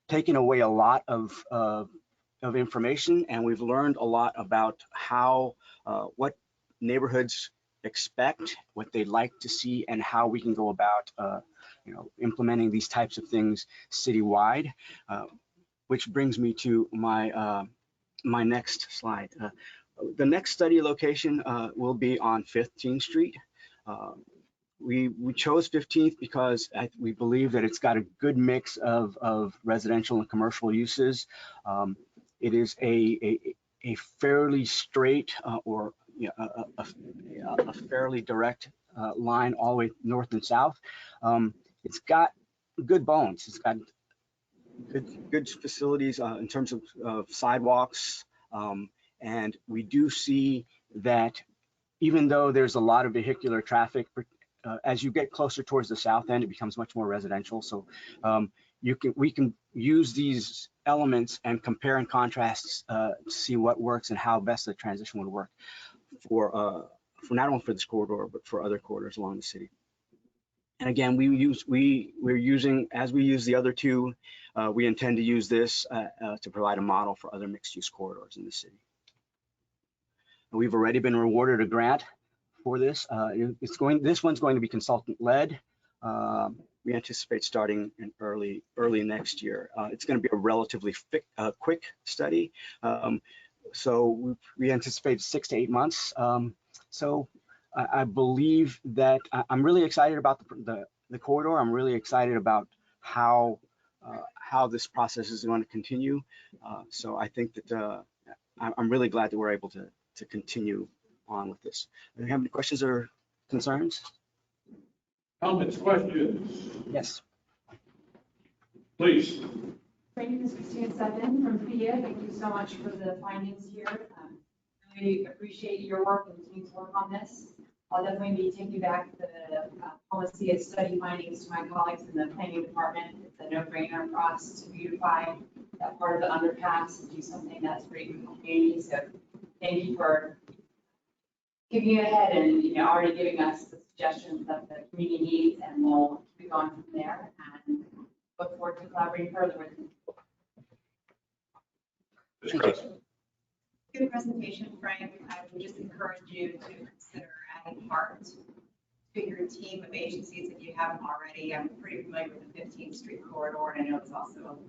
taken away a lot of information, and we've learned a lot about how what neighborhoods expect, what they'd like to see, and how we can go about implementing these types of things citywide, which brings me to my my next slide. The next study location will be on 15th Street. We chose 15th because we believe that it's got a good mix of residential and commercial uses. It is a fairly straight a fairly direct line all the way north and south. It's got good bones. It's got good facilities in terms of sidewalks, and we do see that even though there's a lot of vehicular traffic, as you get closer towards the south end, it becomes much more residential. So we can use these elements and compare and contrast to see what works and how best the transition would work for not only for this corridor, but for other corridors along the city. And again, we're using, as we use the other two, we intend to use this to provide a model for other mixed-use corridors in the city. We've already been awarded a grant for this. This one's going to be consultant-led. We anticipate starting in early next year. It's going to be a relatively quick study. So we anticipate 6 to 8 months. So I believe that I'm really excited about the corridor. I'm really excited about how this process is going to continue. So I think that I'm really glad that we're able to continue on with this. Do you have any questions or concerns? Comments, questions? Yes. Please. My name is Christina Sutton from PIA. Thank you so much for the findings here. Really appreciate your work and the team's work on this. I'll definitely be taking back the policy study findings to my colleagues in the planning department. It's a no-brainer for us to beautify that part of the underpass and do something that's great for the community. So thank you for kicking ahead and already giving us the suggestions that the community needs, and we'll keep going from there and look forward to collaborating further with you. Good presentation, Frank. I would just encourage you to consider adding heart to your team of agencies if you haven't already. I'm pretty familiar with the 15th Street corridor, and I know it's also,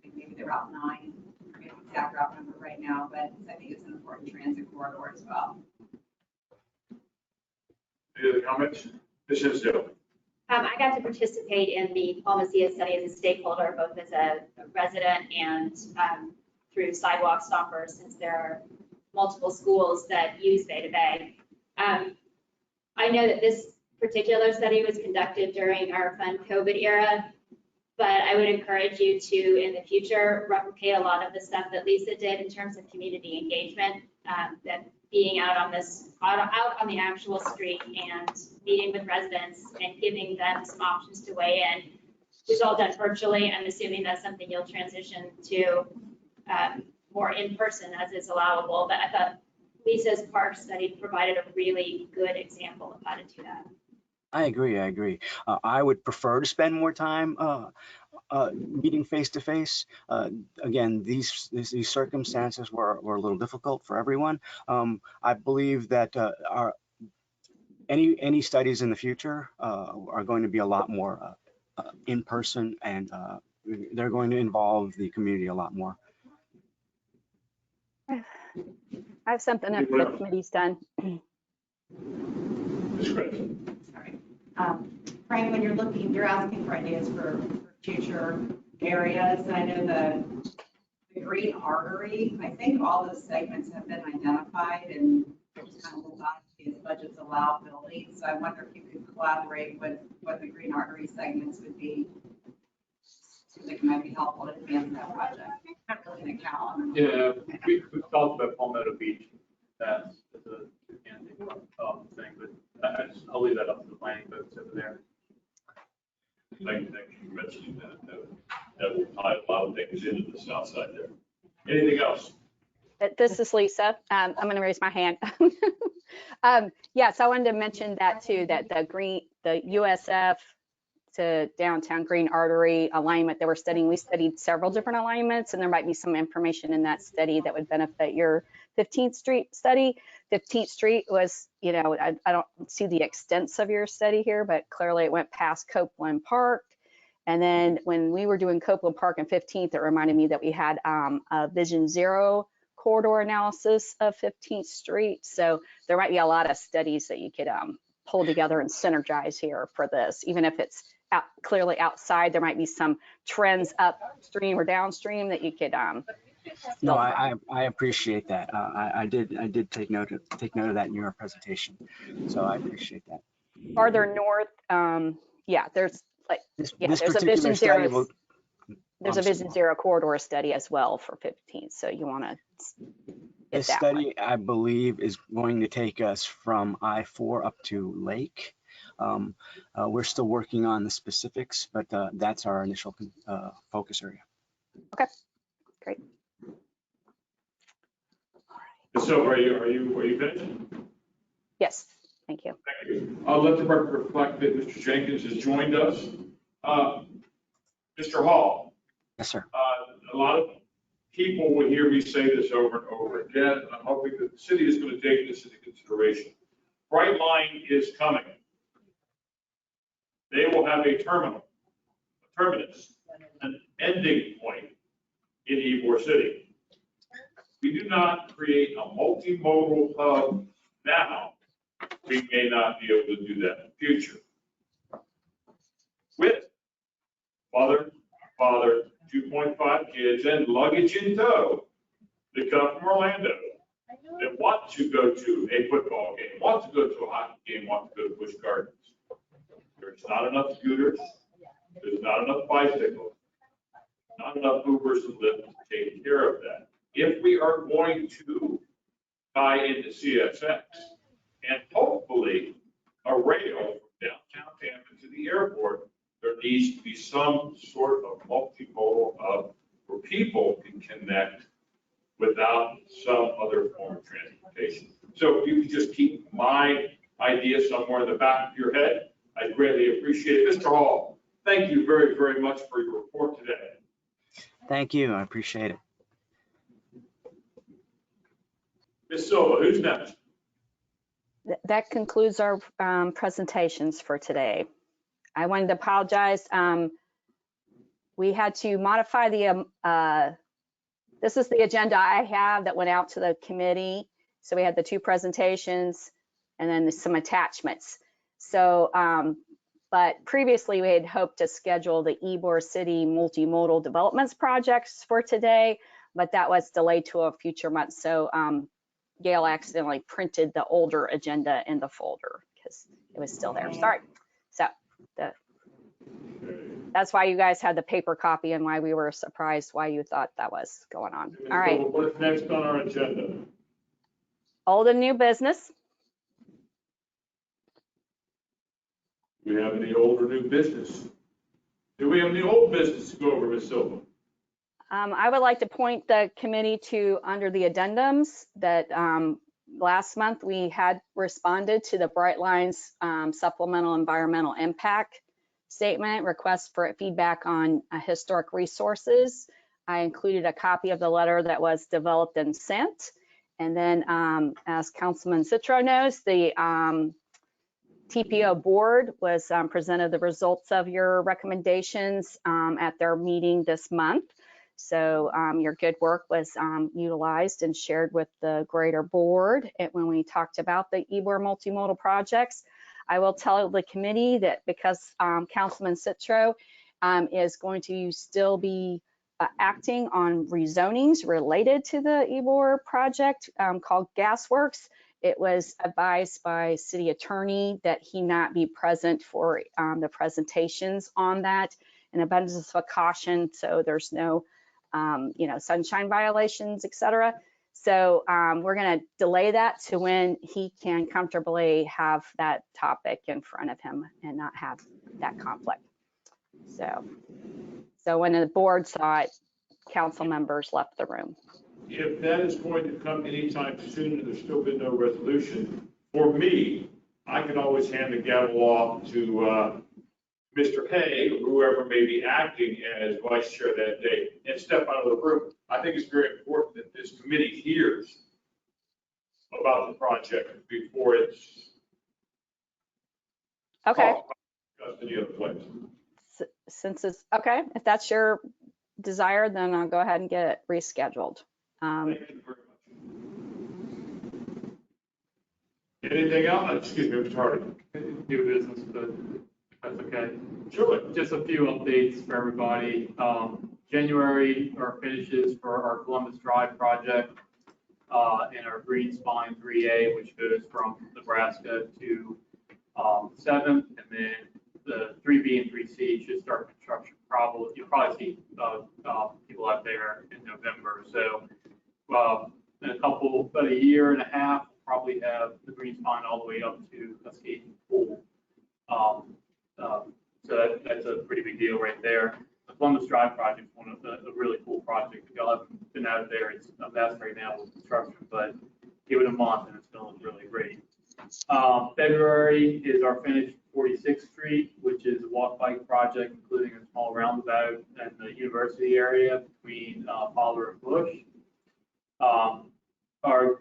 maybe the Route 9. I forget the exact route number right now, but I think it's an important transit corridor as well. Any other comments? Ms. Hinsdale. I got to participate in the policy study as a stakeholder, both as a resident and through sidewalk stoppers, since there are multiple schools that use Bay to Bay. I know that this particular study was conducted during our fun COVID era, but I would encourage you to, in the future, replicate a lot of the stuff that Lisa did in terms of community engagement, that being out on the actual street and meeting with residents and giving them some options to weigh in. It was all done virtually. I'm assuming that's something you'll transition to more in person as is allowable, but I thought Lisa's park study provided a really good example of how to do that. I agree. I would prefer to spend more time meeting face to face. Again, these circumstances were a little difficult for everyone. I believe that any studies in the future are going to be a lot more in person, and they're going to involve the community a lot more. I have something if the committee's done. Sorry. Frank, when you're asking for ideas for future areas, and I know the green artery, I think all those segments have been identified and just kind of hold on to as budgets allow building. So I wonder if you could collaborate with what the green artery segments would be. I think it might be helpful to advance that project. Not really an account. Yeah, we've talked about Palmetto Beach. That's a thing, but I'll leave that up to the planning folks over there. Thank you for mentioning that. That will tie a lot of things into the south side there. Anything else? This is Lisa. I'm going to raise my hand. Yes, I wanted to mention that too, that the USF to downtown green artery alignment that we're studying, we studied several different alignments, and there might be some information in that study that would benefit your 15th Street study. 15th Street was, I don't see the extents of your study here, but clearly it went past Copeland Park. And then when we were doing Copeland Park and 15th, it reminded me that we had a Vision Zero corridor analysis of 15th Street. So there might be a lot of studies that you could pull together and synergize here for this, even if it's clearly outside. There might be some trends upstream or downstream that you could. No, I appreciate that. I did take note of that in your presentation, so I appreciate that. Farther north, yeah, there's there's a Vision Zero. There's a Vision Zero corridor study as well for 15, so you want to. This study, I believe, is going to take us from I-4 up to Lake. We're still working on the specifics, but that's our initial focus area. Okay, great. So are you finished? Yes, thank you. Thank you. I'll let the record reflect that Mr. Jenkins has joined us. Mr. Hall. Yes, sir. A lot of people will hear me say this over and over again, and I'm hoping that the city is going to take this into consideration. Brightline is coming. They will have a terminus, an ending point in Ybor City. we do not create a multimodal hub now, we may not be able to do that in the future. With mother, father, 2.5 kids, and luggage in tow that come from Orlando, that want to go to a football game, want to go to a hockey game, want to go to Busch Gardens. There's not enough scooters, there's not enough bicycles, not enough Ubers and Lyfts to take care of that. If we are going to tie into CSX and hopefully a rail from downtown Tampa to the airport, there needs to be some sort of multimodal hub where people can connect without some other form of transportation. So if you could just keep my idea somewhere in the back of your head, I'd greatly appreciate it. Mr. Hall, thank you very, very much for your report today. Thank you. I appreciate it. Ms. Silva, who's next? That concludes our presentations for today. I wanted to apologize. We had to modify the, this is the agenda I have that went out to the committee. So we had the two presentations and then some attachments. So, but previously we had hoped to schedule the Ybor City multimodal developments projects for today, but that was delayed to a future month. So Gail accidentally printed the older agenda in the folder because it was still there. Sorry. So that's why you guys had the paper copy and why we were surprised why you thought that was going on. All right. What's next on our agenda? Old and new business. Do we have any old or new business? Do we have any old business to go over, Ms. Silva? I would like to point the committee to under the addendums that last month we had responded to the Bright Lines supplemental environmental impact statement request for feedback on historic resources. I included a copy of the letter that was developed and sent. And then as Councilman Citro knows, the TPO board was presented the results of your recommendations at their meeting this month. So your good work was utilized and shared with the greater board when we talked about the Ybor multimodal projects. I will tell the committee that because Councilman Citro is going to still be acting on rezonings related to the Ybor project called Gasworks, it was advised by city attorney that he not be present for the presentations on that in abundance of caution. So there's no sunshine violations, et cetera. So we're going to delay that to when he can comfortably have that topic in front of him and not have that conflict. So when the board saw it, council members left the room. If that is going to come anytime soon and there's still been no resolution, for me, I can always hand the gavel off to Mr. Hay, or whoever may be acting as vice chair that day, and step out of the room. I think it's very important that this committee hears about the project before it's Okay. discussed any other place. Since it's okay, if that's your desire, then I'll go ahead and get it rescheduled. Thank you very much. Anything else? Excuse me, Mr. Hardy. New business, but that's okay. Sure. Just a few updates for everybody. January are finishes for our Columbus Drive project and our Green Spine 3A, which goes from Nebraska to 7th, and then the 3B and 3C should start construction probably. You'll probably see people out there in November. So in about a year and a half, we'll probably have the Green Spine all the way up to a skating pool. So that's a pretty big deal right there. The Columbus Drive project is one of the really cool projects. If y'all haven't been out there, it's a mess right now with construction, but give it a month and it's going to look really great. February is our finished 46th Street, which is a walk bike project, including a small roundabout in the university area between Fowler and Bush. Our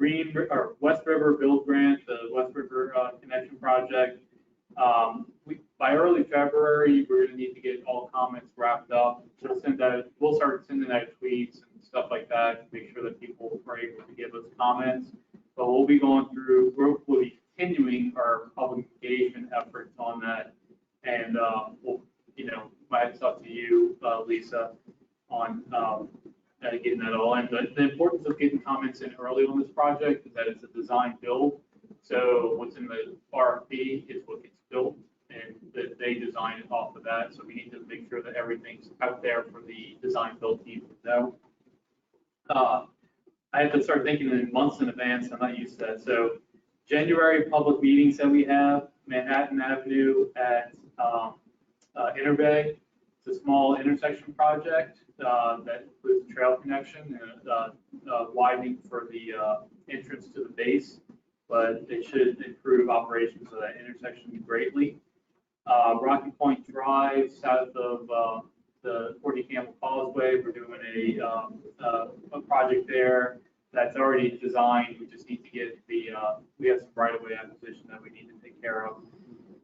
West River Build Grant, the West River Connection Project. By early February, we're going to need to get all comments wrapped up. We'll start sending out tweets and stuff like that to make sure that people are able we'll be continuing our public engagement efforts on that. And we'll, my heads up to you, Lisa, on getting that all in. But the importance of getting comments in early on this project is that it's a design build. So what's in the RFP is what gets built, and that they design it off of that. So we need to make sure that everything's out there for the design build team to know. I have to start thinking in months in advance. I'm not used to that. So January public meetings that we have, Manhattan Avenue at Interbay. It's a small intersection project that includes a trail connection and widening for the entrance to the base, but it should improve operations of that intersection greatly. Rocky Point Drive, south of the Courtney Campbell Causeway, we're doing a project there that's already designed. We just need to get we have some right-of-way acquisition that we need to take care of.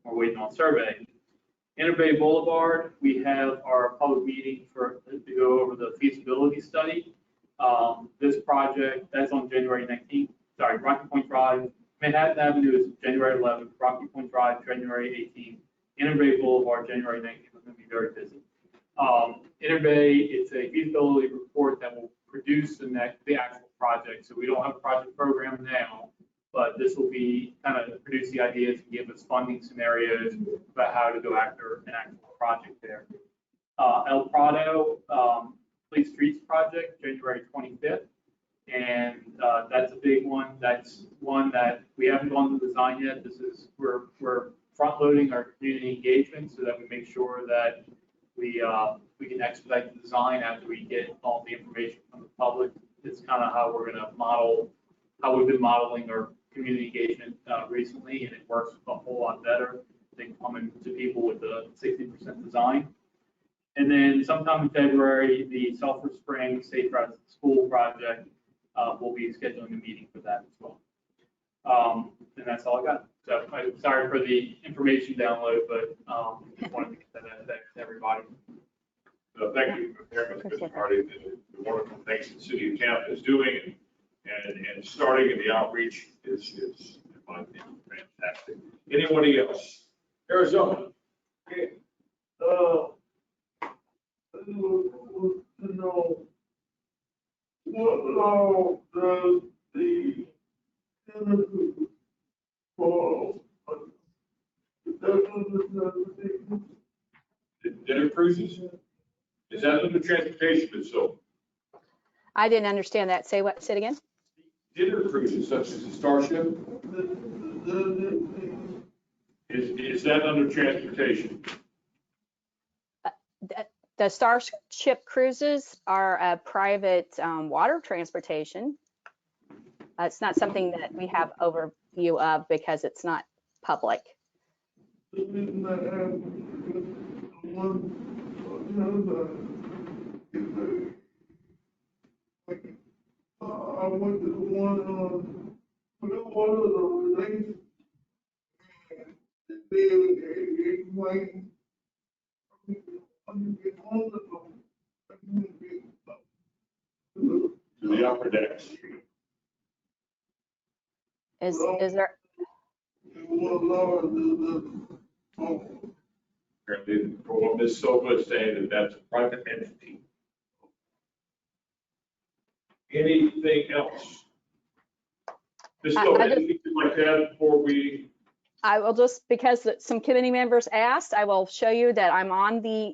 We're waiting on survey. Interbay Boulevard, we have our public meeting to go over the feasibility study. This project, that's on January 19th. Sorry, Rocky Point Drive. Manhattan Avenue is January 11th. Rocky Point Drive, January 18th. Interbay Boulevard, January 19th. We're going to be very busy. Interbay, it's a feasibility report that will produce the actual project. So we don't have a project program now, but this will be kind of produce the ideas and give us funding scenarios about how to go after an actual project there. El Prado Police Streets Project, January 25th. And that's a big one. That's one that we haven't gone to design yet. We're front loading our community engagement so that we make sure that we can expedite the design after we get all the information from the public. It's kind of how we're going to model, how we've been modeling our community engagement recently, and it works a whole lot better than coming to people with a 60% design. And then sometime in February, the Sulphur Spring Safe Routes to School project, we'll be scheduling a meeting for that as well. And that's all I got. So I'm sorry for the information download, but just wanted to get that out to everybody. Thank you very much, Mr. Hardy. The wonderful things the city of Tampa is doing and starting, and the outreach is in my opinion, fantastic. Anybody else? Arizona. Okay. What law does the Dinner cruises? Is that under transportation, Ms. Silver? I didn't understand that. Say it again. Dinner cruises such as the Starship? Is that under transportation? The Starship cruises are a private water transportation. It's not something that we have overview of because it's not public. I went to the one of the things To the upper decks. Is there? Apparently, for what Ms. Silva is saying, that that's a private entity. Anything else? Ms. Silva, anything you'd like to add before we? I will just, because some committee members asked, I will show you that I'm on the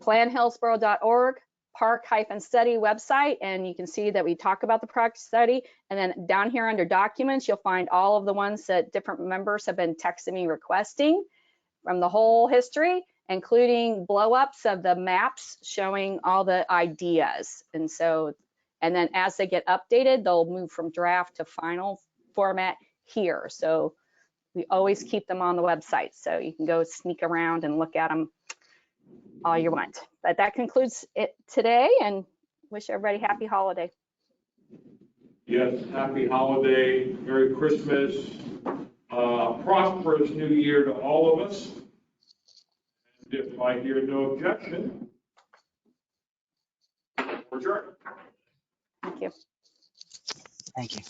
planhillsboro.org park-study website, and you can see that we talk about the park study. And then down here under documents, you'll find all of the ones that different members have been texting me requesting from the whole history, including blow-ups of the maps showing all the ideas. And so, and then as they get updated, they'll move from draft to final format here. So we always keep them on the website, so you can go sneak around and look at them all you want. But that concludes it today, and wish everybody happy holiday. Yes, happy holiday, Merry Christmas, prosperous New Year to all of us. And if I hear no objection, we're adjourned. Thank you. Thank you.